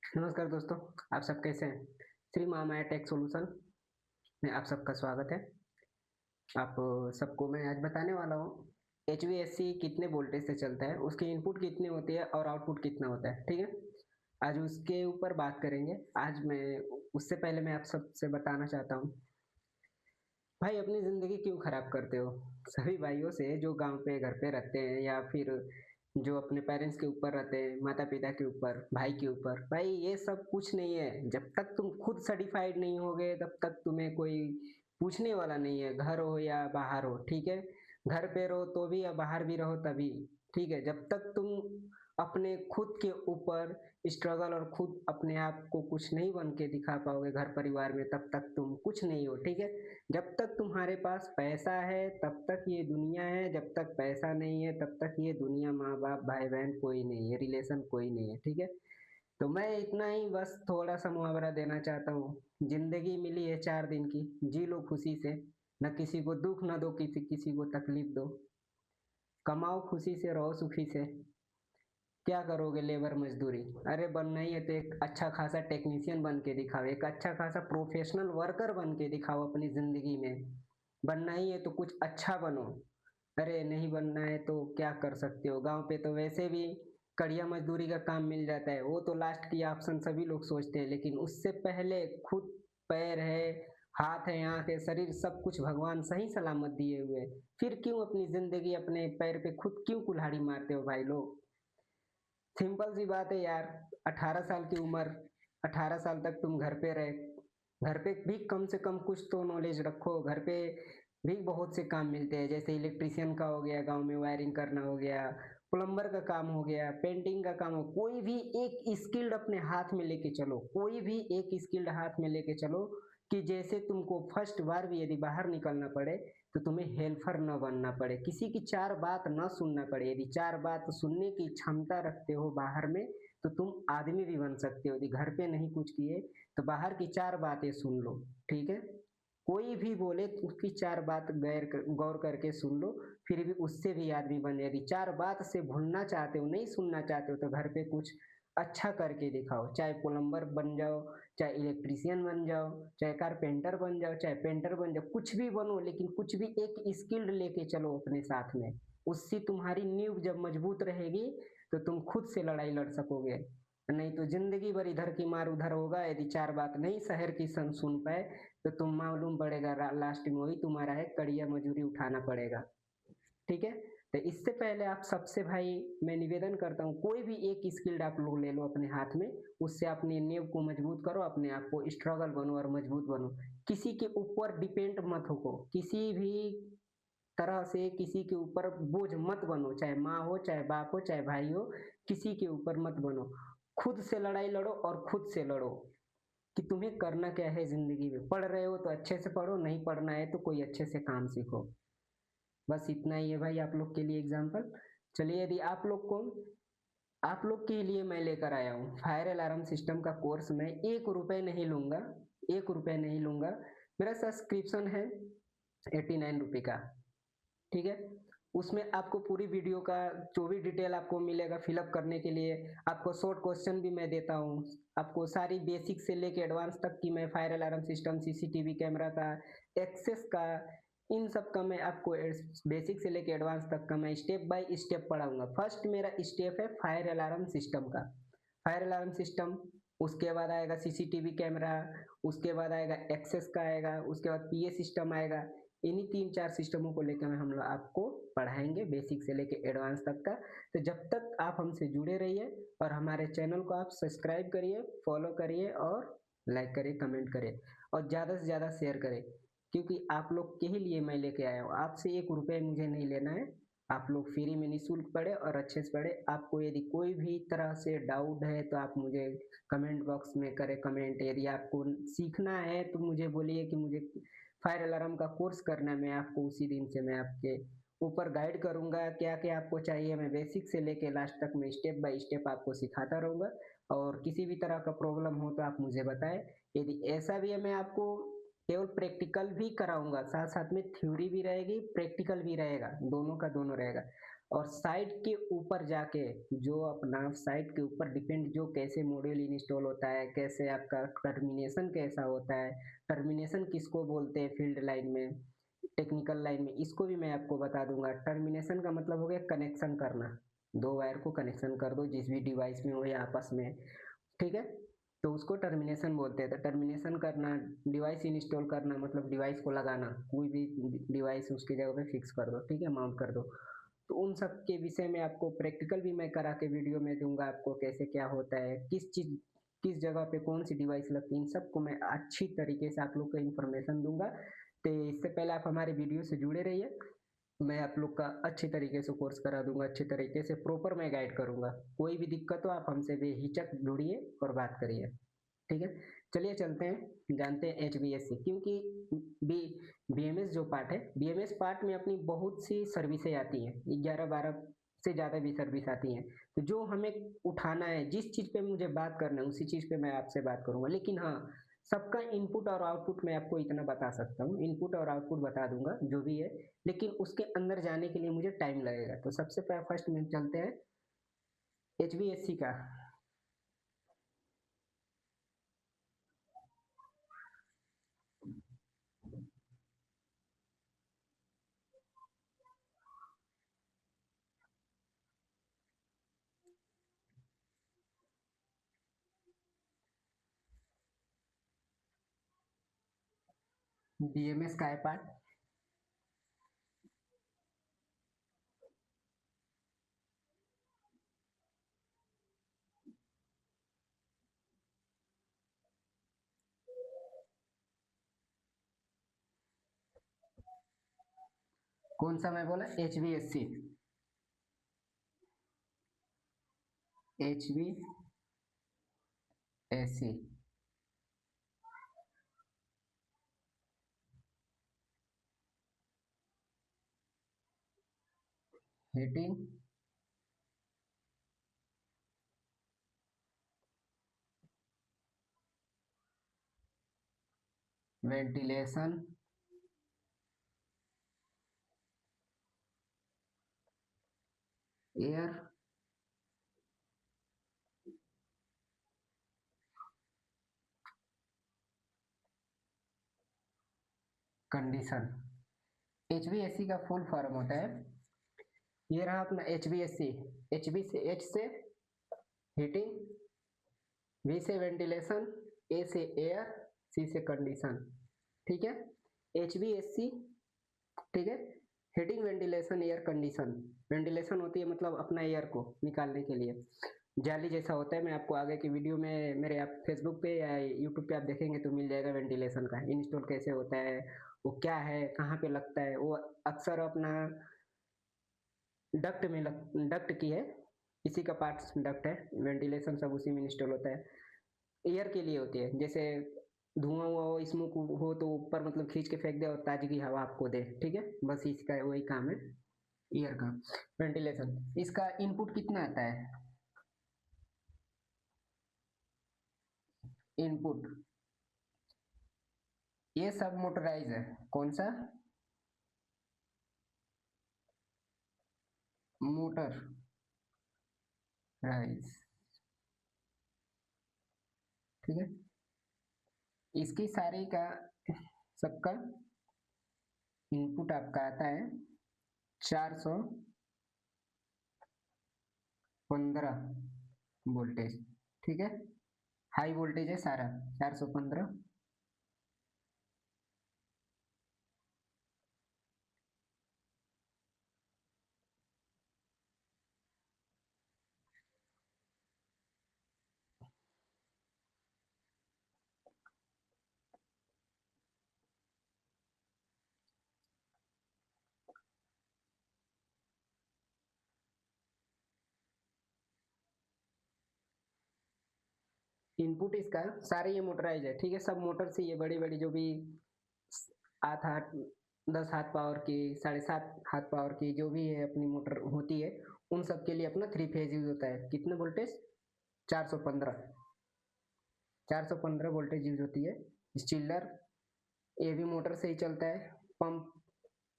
नमस्कार दोस्तों, आप सब कैसे हैं? श्री महामाया टेक सॉल्यूशन में आप सबका स्वागत है। आप सबको मैं आज बताने वाला हूँ, एचवीएससी कितने वोल्टेज से चलता है, उसकी इनपुट कितनी होती है और आउटपुट कितना होता है, ठीक है? आज उसके ऊपर बात करेंगे। आज मैं उससे पहले मैं आप सबसे बताना चाहता हूँ, भाई अपनी ज़िंदगी क्यों खराब करते हो? सभी भाइयों से जो गाँव पे घर पे रहते हैं या फिर जो अपने पेरेंट्स के ऊपर रहते हैं, माता-पिता के ऊपर, भाई के ऊपर, भाई ये सब कुछ नहीं है। जब तक तुम खुद सर्टिफ़ाइड नहीं होगे तब तक तुम्हें कोई पूछने वाला नहीं है, घर हो या बाहर हो, ठीक है? घर पे रहो तो भी या बाहर भी रहो तभी, ठीक है? जब तक तुम अपने खुद के ऊपर स्ट्रगल और खुद अपने आप को कुछ नहीं बन के दिखा पाओगे घर परिवार में, तब तक तुम कुछ नहीं हो, ठीक है? जब तक तुम्हारे पास पैसा है तब तक ये दुनिया है, जब तक पैसा नहीं है तब तक ये दुनिया, माँ बाप भाई बहन कोई नहीं है, रिलेशन कोई नहीं है, ठीक है? तो मैं इतना ही बस थोड़ा सा मुहावरा देना चाहता हूँ, जिंदगी मिली है 4 दिन की, जी लो खुशी से, न किसी को दुख न दो, किसी किसी को तकलीफ दो, कमाओ खुशी से रहो सुखी से, क्या करोगे लेबर मजदूरी? अरे बनना ही है तो एक अच्छा खासा टेक्नीशियन बन के दिखाओ, एक अच्छा खासा प्रोफेशनल वर्कर बन के दिखाओ अपनी जिंदगी में। बनना ही है तो कुछ अच्छा बनो। अरे नहीं बनना है तो क्या कर सकते हो? गांव पे तो वैसे भी कड़िया मजदूरी का काम मिल जाता है, वो तो लास्ट की ऑप्शन सभी लोग सोचते हैं, लेकिन उससे पहले खुद पैर है, हाथ है, आंख है, शरीर सब कुछ भगवान सही सलामत दिए हुए हैं। फिर क्यों अपनी जिंदगी अपने पैर पे खुद क्यों कुल्हाड़ी मारते हो भाई लोग? सिंपल सी बात है यार, 18 साल की उम्र, 18 साल तक तुम घर पे रहे, घर पे भी कम से कम कुछ तो नॉलेज रखो। घर पे भी बहुत से काम मिलते हैं, जैसे इलेक्ट्रिशियन का हो गया, गांव में वायरिंग करना हो गया, प्लम्बर का काम हो गया, पेंटिंग का काम हो, कोई भी एक स्किल्ड अपने हाथ में लेके चलो, कोई भी एक स्किल्ड हाथ में लेके चलो, कि जैसे तुमको फर्स्ट बार भी यदि बाहर निकलना पड़े तो तुम्हें हेल्पर न बनना पड़े, किसी की चार बात न सुनना पड़े। यदि चार बात सुनने की क्षमता रखते हो बाहर में, तो तुम आदमी भी बन सकते हो। यदि घर पे नहीं कुछ किए तो बाहर की चार बातें सुन लो, ठीक है? कोई भी बोले तो उसकी चार बात गौर करके सुन लो, फिर भी उससे भी आदमी बन जाए। यदि चार बात से भूलना चाहते हो, नहीं सुनना चाहते हो, तो घर पे कुछ अच्छा करके दिखाओ, चाहे प्लम्बर बन जाओ, चाहे इलेक्ट्रीशियन बन जाओ, चाहे कारपेंटर बन जाओ, चाहे पेंटर बन जाओ, कुछ भी बनो, लेकिन कुछ भी एक स्किल्ड लेके चलो अपने साथ में। उससे तुम्हारी नींव जब मजबूत रहेगी तो तुम खुद से लड़ाई लड़ सकोगे, नहीं तो जिंदगी भर इधर की मार उधर होगा। यदि चार बात नहीं शहर की सुन पाए तो तुम मालूम पड़ेगा लास्ट में वही तुम्हारा है, कड़िया मजूरी उठाना पड़ेगा, ठीक है? तो इससे पहले आप सबसे भाई मैं निवेदन करता हूँ, कोई भी एक स्किल्ड आप लोग ले लो अपने हाथ में, उससे अपनी नींव को मजबूत करो, अपने आप को स्ट्रगल बनो और मजबूत बनो। किसी के ऊपर डिपेंड मत हो, किसी भी तरह से किसी के ऊपर बोझ मत बनो, चाहे माँ हो, चाहे बाप हो, चाहे भाई हो, किसी के ऊपर मत बनो। खुद से लड़ाई लड़ो और खुद से लड़ो कि तुम्हें करना क्या है जिंदगी में। पढ़ रहे हो तो अच्छे से पढ़ो, नहीं पढ़ना है तो कोई अच्छे से काम सीखो। बस इतना ही है भाई आप लोग के लिए एग्जाम्पल। चलिए, यदि आप लोग के लिए मैं लेकर आया हूँ फायर अलार्म सिस्टम का कोर्स। मैं 1 रुपए नहीं लूंगा, 1 रुपए नहीं लूंगा। मेरा सब्सक्रिप्शन है 89 रुपए का, ठीक है? उसमें आपको पूरी वीडियो का जो भी डिटेल आपको मिलेगा फिलअप करने के लिए, आपको शॉर्ट क्वेश्चन भी मैं देता हूँ, आपको सारी बेसिक से लेके एडवांस तक की मैं fire alarm system, CCTV camera का, एक्सेस का, इन सब का मैं आपको बेसिक से लेके एडवांस तक का मैं स्टेप बाय स्टेप पढ़ाऊंगा। फर्स्ट मेरा स्टेप है फायर अलार्म सिस्टम का, फायर अलार्म सिस्टम, उसके बाद आएगा सीसीटीवी कैमरा, उसके बाद आएगा एक्सेस का आएगा, उसके बाद पीए सिस्टम आएगा। इन्हीं 3-4 सिस्टमों को लेकर हम लोग आपको पढ़ाएंगे बेसिक से लेके एडवांस तक का। तो जब तक आप हमसे जुड़े रहिए और हमारे चैनल को आप सब्सक्राइब करिए, फॉलो करिए और लाइक करिए, कमेंट करिए और ज़्यादा से ज़्यादा शेयर करें, क्योंकि आप लोग के ही लिए मैं लेके आया हूँ। आपसे 1 रुपये मुझे नहीं लेना है, आप लोग फ्री में निःशुल्क पढ़े और अच्छे से पढ़े। आपको यदि कोई भी तरह से डाउट है तो आप मुझे कमेंट बॉक्स में करें कमेंट। यदि आपको सीखना है तो मुझे बोलिए कि मुझे फायर अलार्म का कोर्स करना है, मैं आपको उसी दिन से मैं आपके ऊपर गाइड करूंगा, क्या क्या आपको चाहिए। मैं बेसिक से लेके लास्ट तक मैं स्टेप बाय स्टेप आपको सिखाता रहूंगा, और किसी भी तरह का प्रॉब्लम हो तो आप मुझे बताएं। यदि ऐसा भी है, मैं आपको केवल प्रैक्टिकल भी कराऊंगा, साथ साथ में थ्योरी भी रहेगी, प्रैक्टिकल भी रहेगा, दोनों का दोनों रहेगा। और साइट के ऊपर जाके जो अपना साइट के ऊपर डिपेंड जो कैसे मॉड्यूल इंस्टॉल होता है, कैसे आपका टर्मिनेशन कैसा होता है, टर्मिनेशन किसको बोलते हैं फील्ड लाइन में, टेक्निकल लाइन में, इसको भी मैं आपको बता दूंगा। टर्मिनेशन का मतलब हो गया कनेक्शन करना, दो वायर को कनेक्शन कर दो जिस भी डिवाइस में हो या आपस में, ठीक है, तो उसको टर्मिनेशन बोलते हैं। तो टर्मिनेशन करना, डिवाइस इंस्टॉल करना मतलब डिवाइस को लगाना, कोई भी डिवाइस उसकी जगह पे फिक्स कर दो, ठीक है, माउंट कर दो। तो उन सब के विषय में आपको प्रैक्टिकल भी मैं करा के वीडियो में दूंगा आपको, कैसे क्या होता है, किस चीज किस जगह पे कौन सी डिवाइस लगती है, इन सबको मैं अच्छी तरीके से आप लोग को इन्फॉर्मेशन दूंगा। तो इससे पहले आप हमारे वीडियो से जुड़े रहिए, मैं आप लोग का अच्छी तरीके से कोर्स करा दूंगा, अच्छी तरीके से प्रॉपर मैं गाइड करूंगा। कोई भी दिक्कत हो आप हमसे बेहिचक जुड़िए और बात करिए, ठीक है। चलिए चलते हैं, जानते हैं HVAC, क्योंकि बी BMS जो पार्ट है, BMS पार्ट में अपनी बहुत सी सर्विसेज आती हैं, 11-12 से ज़्यादा भी सर्विस आती हैं। तो जो हमें उठाना है, जिस चीज़ पे मुझे बात करना है उसी चीज़ पे मैं आपसे बात करूंगा। लेकिन हाँ, सबका इनपुट और आउटपुट मैं आपको इतना बता सकता हूँ, इनपुट और आउटपुट बता दूंगा जो भी है, लेकिन उसके अंदर जाने के लिए मुझे टाइम लगेगा। तो सबसे फर्स्ट में चलते हैं HVAC का। BMS का है पार्ट, कौन सा मैं बोला, HVAC, HVAC, heating ventilation air condition. HVAC का फुल फॉर्म होता है, ये रहा अपना HVAC। H से हीटिंग, V से वेंटिलेशन, A से एयर, C से कंडीशन, ठीक है। HVAC, ठीक है, heating ventilation air condition. Ventilation होती है मतलब अपना एयर को निकालने के लिए, जाली जैसा होता है। मैं आपको आगे की वीडियो में मेरे आप फेसबुक पे या यूट्यूब पे आप देखेंगे तो मिल जाएगा वेंटिलेशन का इंस्टॉल कैसे होता है, वो क्या है, कहाँ पे लगता है। वो अक्सर अपना डक्ट की है, इसी का पार्ट डक्ट है, वेंटिलेशन सब उसी में इंस्टॉल होता है। एयर के लिए होती है, जैसे धुआं हुआ हो, स्मोक हो तो ऊपर मतलब खींच के फेंक दे और ताजगी हवा आपको दे, ठीक है, बस इसका वही काम है एयर का। वेंटिलेशन, इसका इनपुट कितना आता है, इनपुट, ये सब मोटराइज है, कौन सा, मोटर राइज, ठीक है। इसकी सारी का सबका इनपुट आपका आता है 415 वोल्टेज, ठीक है, हाई वोल्टेज है सारा 415। इनपुट इसका सारे ये मोटराइज है, ठीक है, सब मोटर से, ये बड़ी बड़ी जो भी 8 हाथ 10 हाथ पावर की, 7.5 हाथ पावर की जो भी है अपनी मोटर होती है, उन सब के लिए अपना 3 फेज यूज होता है। कितने वोल्टेज, 415, 415 वोल्टेज यूज होती है। चिल्लर ये भी मोटर से ही चलता है, पंप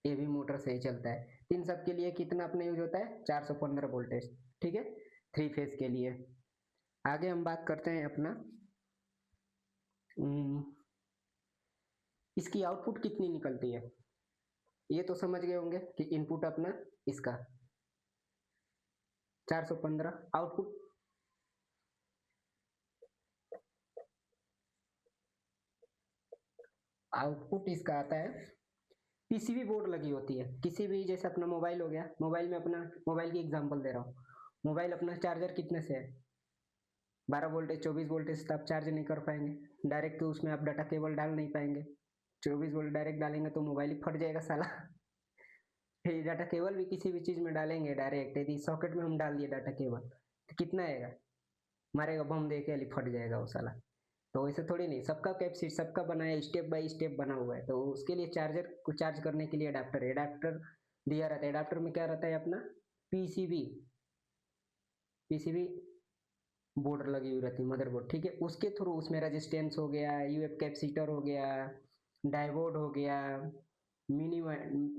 ये भी मोटर से ही चलता है। इन सब के लिए कितना अपना यूज होता है 415 वोल्टेज, ठीक है, 3 फेज के लिए। आगे हम बात करते हैं अपना इसकी आउटपुट कितनी निकलती है। ये तो समझ गए होंगे कि इनपुट अपना इसका 415, आउटपुट इसका आता है, पीसीबी बोर्ड लगी होती है किसी भी, जैसे अपना मोबाइल हो गया, मोबाइल में अपना, मोबाइल की एग्जांपल दे रहा हूँ, मोबाइल अपना चार्जर कितने से है 12 वोल्टेज 24 वोल्टेज, तो आप चार्ज नहीं कर पाएंगे डायरेक्ट, तो उसमें आप डाटा केबल डाल नहीं पाएंगे, 24 वोल्ट डायरेक्ट डालेंगे तो मोबाइल ही फट जाएगा साला। फिर डाटा केबल भी किसी भी चीज में डालेंगे डायरेक्ट, यदि सॉकेट में हम डाल दिए डाटा केबल तो कितना आएगा, मारेगा बम दे के अली फट जाएगा वो साला। तो वैसे थोड़ी नहीं, सबका कैपेसिटी सबका बना है, स्टेप बाय स्टेप बना हुआ है, तो उसके लिए चार्जर को चार्ज करने के लिए अडाप्टर है, अडाप्टर दिया रहता है। अडाप्टर में क्या रहता है अपना पीसीबी, पीसीबी बोर्ड लगी हुई रहती है, मदरबोर्ड, ठीक है, उसके थ्रू उसमें रेजिस्टेंस हो गया, यूएफ कैपेसिटर हो गया, डायोड हो गया, मिनी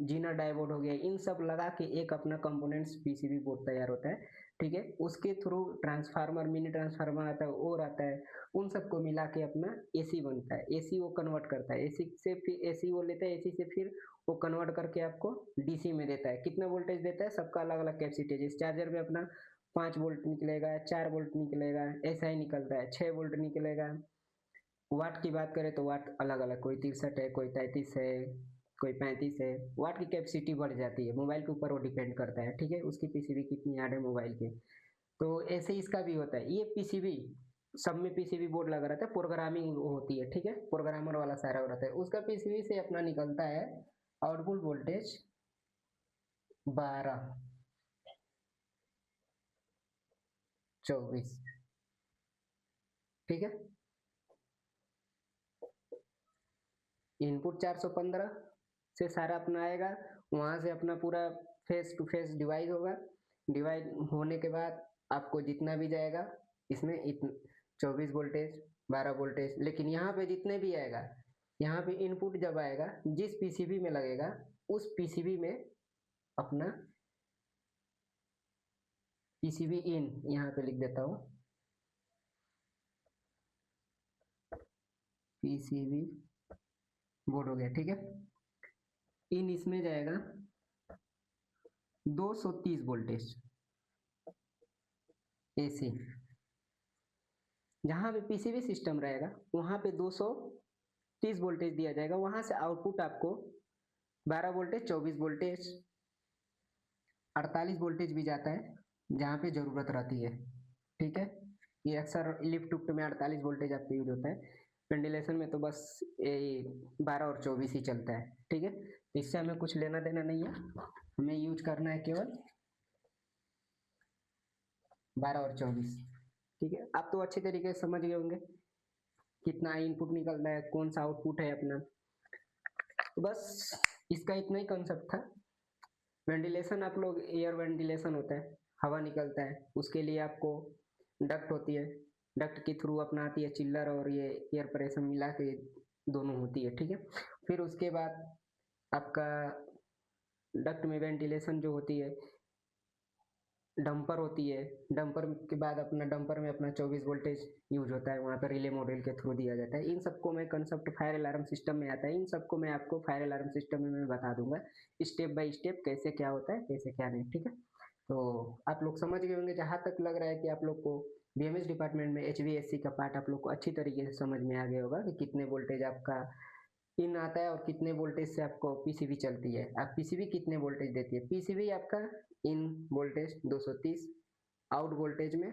जीना डायोड हो गया, इन सब लगा के एक अपना कंपोनेंट्स पीसीबी बोर्ड तैयार होता है, ठीक है। उसके थ्रू ट्रांसफार्मर, मिनी ट्रांसफार्मर आता है, और आता है, उन सबको मिला के अपना एसी बनता है, एसी वो कन्वर्ट करता है, एसी से फिर एसी वो लेता है, एसी से फिर वो कन्वर्ट करके आपको डीसी में देता है। कितना वोल्टेज देता है, सबका अलग अलग कैपेसिटी है, जिस चार्जर में अपना 5 वोल्ट निकलेगा, 4 वोल्ट निकलेगा, ऐसा ही निकलता है, 6 वोल्ट निकलेगा। वाट की बात करें तो वाट अलग अलग, कोई 63 है, कोई 33 है, कोई 35 है, वाट की कैपेसिटी बढ़ जाती है, मोबाइल के ऊपर वो डिपेंड करता है, ठीक है, उसकी पीसीबी कितनी याद है मोबाइल की। तो ऐसे ही इसका भी होता है, ये पीसीबी सब में पीसीबी बोर्ड लगा रहता है, प्रोग्रामिंग होती है, ठीक है, प्रोग्रामर वाला सारा रहता है, उसका पीसीबी से अपना निकलता है आउटपुट वोल्टेज 12 24, ठीक है। इनपुट 415 से सारा अपना आएगा, वहां से अपना पूरा फेस टू फेस डिवाइड होगा, डिवाइड होने के बाद आपको जितना भी जाएगा इसमें 24 वोल्टेज 12 वोल्टेज, लेकिन यहाँ पे जितने भी आएगा, यहाँ पे इनपुट जब आएगा जिस पीसीबी में लगेगा उस पीसीबी में अपना पीसीबी इन यहाँ पे लिख देता हूँ, पीसीबी बोर्ड हो गया, ठीक है। इन इसमें जाएगा 230 वोल्टेज एसी, जहां पे पीसीबी सिस्टम रहेगा वहां पे 230 वोल्टेज दिया जाएगा, वहां से आउटपुट आपको 12 वोल्टेज 24 वोल्टेज 48 वोल्टेज भी जाता है जहां पे जरूरत रहती है, ठीक है। ये अक्सर लिफ्ट उफ्ट में 48 वोल्टेज आपको यूज होता है, वेंटिलेशन में तो बस 12 और 24 ही चलता है, ठीक है। इससे हमें कुछ लेना देना नहीं है, हमें यूज करना है केवल 12 और 24, ठीक है। आप तो अच्छे तरीके से समझ गए होंगे कितना इनपुट निकल रहा है, कौन सा आउटपुट है अपना, तो बस इसका इतना ही कंसेप्ट था। वेंटिलेशन आप लोग, एयर वेंटिलेशन होता है, हवा निकलता है, उसके लिए आपको डक्ट होती है, डक्ट के थ्रू अपना आती है चिल्लर, और ये एयर प्रेशर मिला के दोनों होती है, ठीक है। फिर उसके बाद आपका डक्ट में वेंटिलेशन जो होती है, डंपर होती है, डंपर के बाद अपना डंपर में अपना 24 वोल्टेज यूज होता है, वहाँ पर रिले मॉड्यूल के थ्रू दिया जाता है। इन सबको मैं कंसेप्ट फायर अलार्म सिस्टम में आता है, इन सबको मैं आपको फायर अलार्म सिस्टम में मैं बता दूंगा स्टेप बाय स्टेप कैसे क्या होता है कैसे क्या नहीं, ठीक है। तो आप लोग समझ गए होंगे, जहाँ तक लग रहा है कि आप लोग को बीएमएस डिपार्टमेंट में एचवीएससी का पार्ट आप लोग को अच्छी तरीके से समझ में आ गया होगा कि कितने वोल्टेज आपका इन आता है और कितने वोल्टेज से आपको पीसीबी चलती है, आप पीसीबी कितने वोल्टेज देती है, पीसीबी आपका इन वोल्टेज 230, आउट वोल्टेज में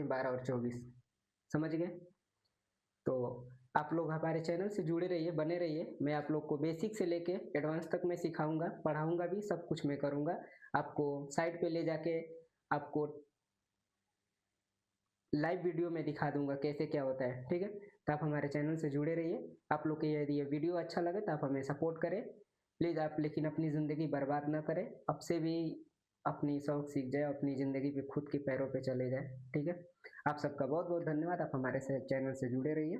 12 और 24, समझ गए। तो आप लोग हमारे चैनल से जुड़े रहिए, बने रहिए, मैं आप लोग को बेसिक से लेके एडवांस तक मैं सिखाऊंगा, पढ़ाऊंगा भी, सब कुछ मैं करूंगा, आपको साइट पे ले जाके आपको लाइव वीडियो में दिखा दूंगा कैसे क्या होता है, ठीक है। तो आप हमारे चैनल से जुड़े रहिए, आप लोग के यदि ये वीडियो अच्छा लगे तो आप हमें सपोर्ट करें प्लीज़ आप, लेकिन अपनी ज़िंदगी बर्बाद ना करें, अब से भी अपनी शौक सीख जाए, अपनी ज़िंदगी पे खुद के पैरों पे चले जाए, ठीक है। आप सबका बहुत बहुत धन्यवाद, आप हमारे चैनल से जुड़े रहिए।